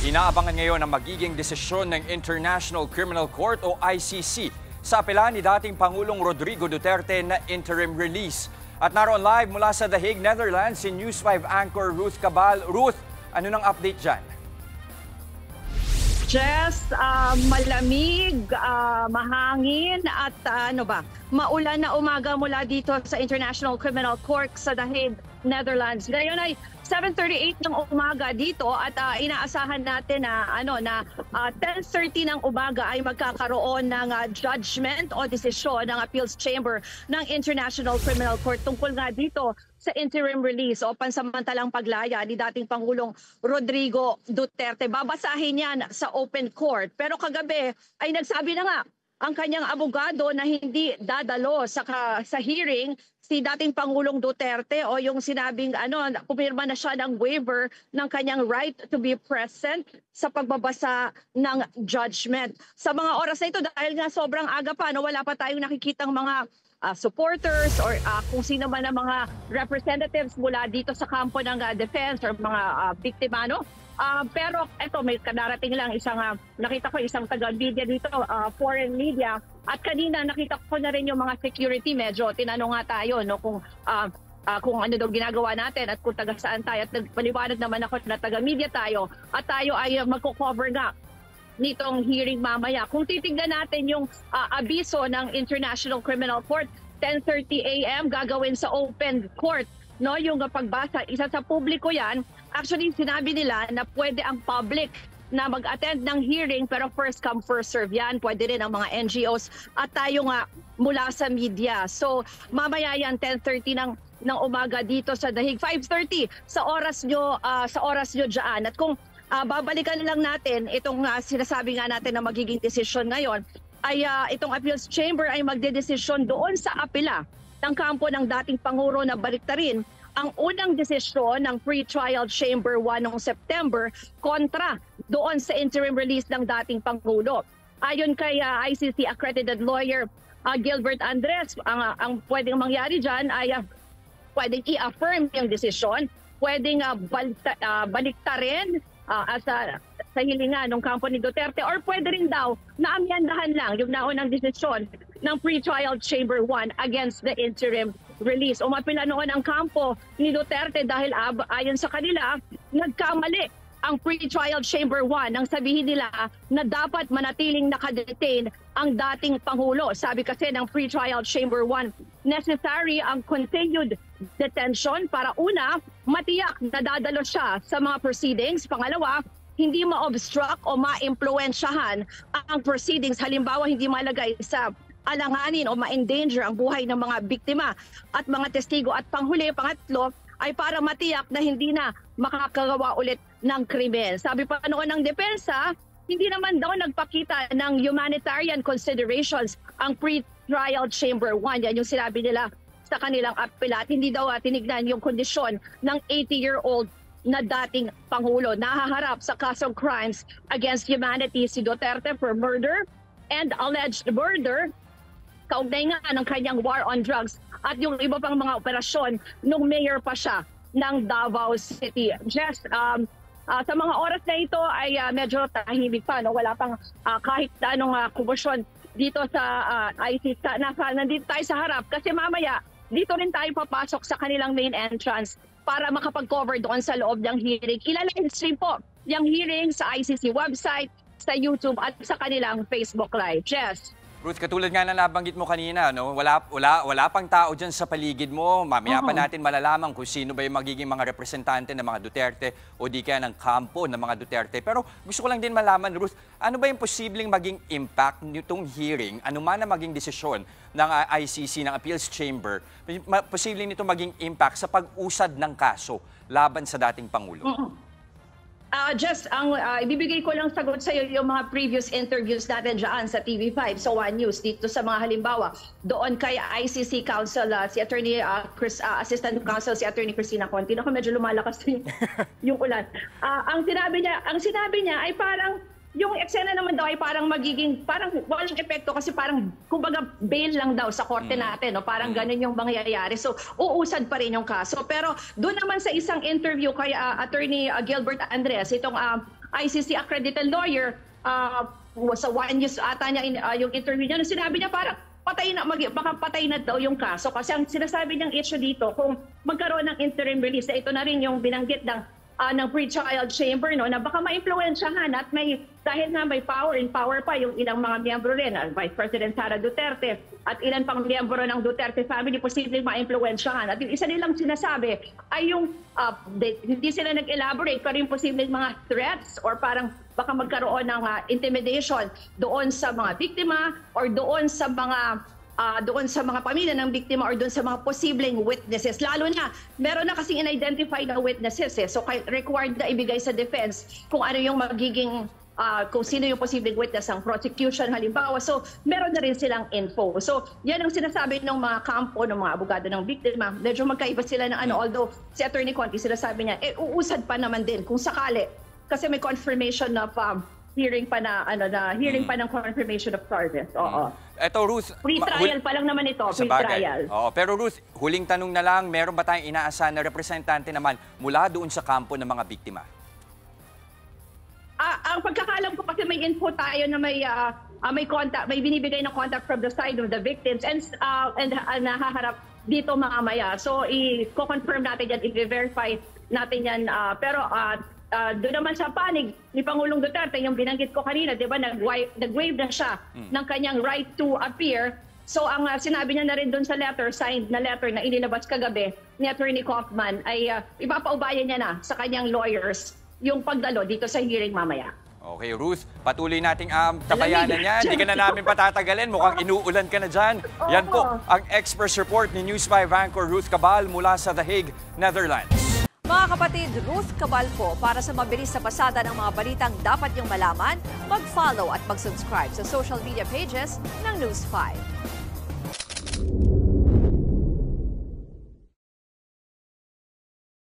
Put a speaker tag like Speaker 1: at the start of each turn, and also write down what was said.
Speaker 1: Inaabangan ngayon ang magiging desisyon ng International Criminal Court o ICC sa apela ni dating Pangulong Rodrigo Duterte na interim release. At naroon live mula sa The Hague, Netherlands, si News 5 anchor Ruth Cabal. Ruth, ano nang update dyan?
Speaker 2: Jess, malamig, mahangin at maulan na umaga mula dito sa International Criminal Court sa The Hague, Netherlands. Ngayon ay 7:38 ng umaga dito at inaasahan natin na 10:30 ng umaga ay magkakaroon ng judgment o desisyon ng Appeals Chamber ng International Criminal Court tungkol nga dito sa interim release o pansamantalang paglaya ni dating Pangulong Rodrigo Duterte. Babasahin yan sa open court. Pero kagabi ay nagsabi na nga ang kanyang abogado na hindi dadalo sa hearing si dating Pangulong Duterte o yung sinabing pumirma na siya ng waiver ng kanyang right to be present sa pagbabasa ng judgment. Sa mga oras na ito, dahil nga sobrang aga pa, wala pa tayong nakikitang mga supporters or kung sino man ang mga representatives mula dito sa kampo ng defense or mga biktima, pero eto, may kadarating lang nakita ko isang taga-media dito, foreign media, at kanina nakita ko na rin yung mga security. Medyo tinanong nga tayo kung ano daw ginagawa natin at kung taga saan tayo, at nagpaliwanag naman ako na taga-media tayo at tayo ay magko-cover nga nitong hearing mamaya. Kung titignan natin yung abiso ng International Criminal Court, 10:30 a.m. gagawin sa open court, yung pagbasa, isa sa publiko yan. Actually, sinabi nila na pwede ang public na mag-attend ng hearing, pero first come, first serve yan. Pwede rin ang mga NGOs at tayo nga mula sa media. So, mamaya yan, 10:30 ng umaga dito sa The Hague, 5:30 sa oras nyo dyan. At kung babalikan lang natin itong sinasabi nga natin na magiging desisyon ngayon, ay itong Appeals Chamber ay magdedesisyon doon sa apela ng kampo ng dating Pangulo na baliktarin ang unang desisyon ng Pre-Trial Chamber 1 noong September kontra doon sa interim release ng dating Pangulo. Ayon kay ICC accredited lawyer Gilbert Andres, ang pwedeng mangyari dyan ay pwedeng i-affirm yung desisyon, pwedeng baliktarin sa hilingan ng kampo ni Duterte, or pwede rin daw na amyandahan lang yung naunang desisyon ng Pre-Trial Chamber 1 against the interim release. O mapila noon ang kampo ni Duterte dahil ayon sa kanila, nagkamali ang Pre-Trial Chamber 1 nang sabihin nila na dapat manatiling nakadetain ang dating Pangulo. Sabi kasi ng Pre-Trial Chamber 1, necessary ang continued detention para una, matiyak na dadalo siya sa mga proceedings. Pangalawa, hindi ma-obstruct o ma-impluensyahan ang proceedings. Halimbawa, hindi malagay sa alanganin o ma-endanger ang buhay ng mga biktima at mga testigo. At panghuli, pangatlo, ay para matiyak na hindi na makakagawa ulit ng krimen. Sabi pa noon ng depensa, hindi naman daw nagpakita ng humanitarian considerations ang Pre-Trial Chamber 1. Yan yung sinabi nila sa kanilang apela. At hindi daw tinignan yung kondisyon ng 80-year-old na dating Pangulo. Nahaharap sa kasong crimes against humanity si Duterte for murder and alleged murder, kaugnay nga ng kanyang war on drugs at yung iba pang mga operasyon nung mayor pa siya ng Davao City. Just sa mga oras na ito ay medyo tahimik pa. Wala pang kahit anong kumusyon dito sa ICC. Nandito tayo sa harap kasi mamaya dito rin tayo papasok sa kanilang main entrance para makapag-cover doon sa loob ng hearing. Ilalive stream po yung hearing sa ICC website, sa YouTube at sa kanilang Facebook Live. Jess.
Speaker 1: Ruth, katulad nga na nabanggit mo kanina, wala pang tao dyan sa paligid mo. Mamaya pa natin malalaman kung sino ba yung magiging mga representante ng mga Duterte o di kaya ng kampo ng mga Duterte. Pero gusto ko lang din malaman, Ruth, ano ba yung posibleng maging impact nitong hearing, ano man na maging desisyon ng ICC, ng Appeals Chamber, posibleng nito maging impact sa pag-usad ng kaso laban sa dating Pangulo?
Speaker 2: Just ibibigay ko lang sagot sa iyo yung mga previous interviews natin dyan sa TV5, sa One News, dito sa mga halimbawa. Doon kay ICC Counsel, si Attorney Assistant Counsel, si Attorney Cristina Conti. Ako medyo lumalakas yung ulan. Ang sinabi niya ay parang yung eksena naman daw ay parang magiging, parang walang epekto kasi parang, kumbaga, bail lang daw sa korte natin. No? Parang ganun yung mangyayari. So, uusad pa rin yung kaso. Pero doon naman sa isang interview kay Attorney Gilbert Andres, itong ICC accredited lawyer, sa One News ata niya yung interview niya, sinabi niya parang baka patay na daw yung kaso kasi ang sinasabi niyang issue dito kung magkaroon ng interim release, ito na rin yung binanggit ng pre-trial chamber, no, na baka ma-influensyahan at dahil nga may power pa yung ilang mga miyembro rin, Vice President Sara Duterte at ilan pang miyembro ng Duterte family, posibleng ma-influensyahan. At yung isa nilang sinasabi ay yung hindi sila nag-elaborate pero yung posibleng mga threats or parang baka magkaroon ng intimidation doon sa mga biktima or doon sa mga pamilya ng biktima or doon sa mga posibleng witnesses. Lalo na, meron na kasing in-identify na witnesses. So, required na ibigay sa defense kung ano yung magiging, kung sino yung posibleng witness ng prosecution halimbawa. So, meron na rin silang info. So, yan ang sinasabi ng mga kampo, ng mga abogado ng biktima. Medyo magkaiba sila ng although si Attorney Conti, sinasabi niya, uusad pa naman din kung sakali. Kasi may confirmation of hearing pa ng confirmation of charges. Oo.
Speaker 1: Eto, Ruth,
Speaker 2: Pre-trial pa lang naman ito, pre-trial.
Speaker 1: Oo, pero Ruth, huling tanong na lang, meron ba tayong inaasahan na representante naman mula doon sa kampo ng mga biktima?
Speaker 2: Ang pagkakalam ko kasi may info tayo na may contact, may binibigay na contact from the side of the victims and nahaharap dito mamaya. So i-confirm natin yan, i-verify natin yan. Pero doon naman sa panig ni Pangulong Duterte, yung binanggit ko kanina, di ba, nag-waive na siya ng kanyang right to appear. So ang sinabi niya na rin doon sa letter, signed na letter na inilabas kagabi ni Attorney Kaufman ay ipapaubayan niya na sa kanyang lawyers yung pagdalo dito sa hearing mamaya.
Speaker 1: Okay, Ruth, patuloy nating tabayanan yan. Hindi ka na namin patatagalin. Mukhang inuulan ka na dyan. Yan po ang Express Report ni News 5 anchor Ruth Cabal mula sa The Hague, Netherlands.
Speaker 3: Mga kapatid, Ruth Cabal po para sa mabilis na pasada ng mga balitang dapat niyong malaman, mag-follow at mag-subscribe sa social media pages ng News 5.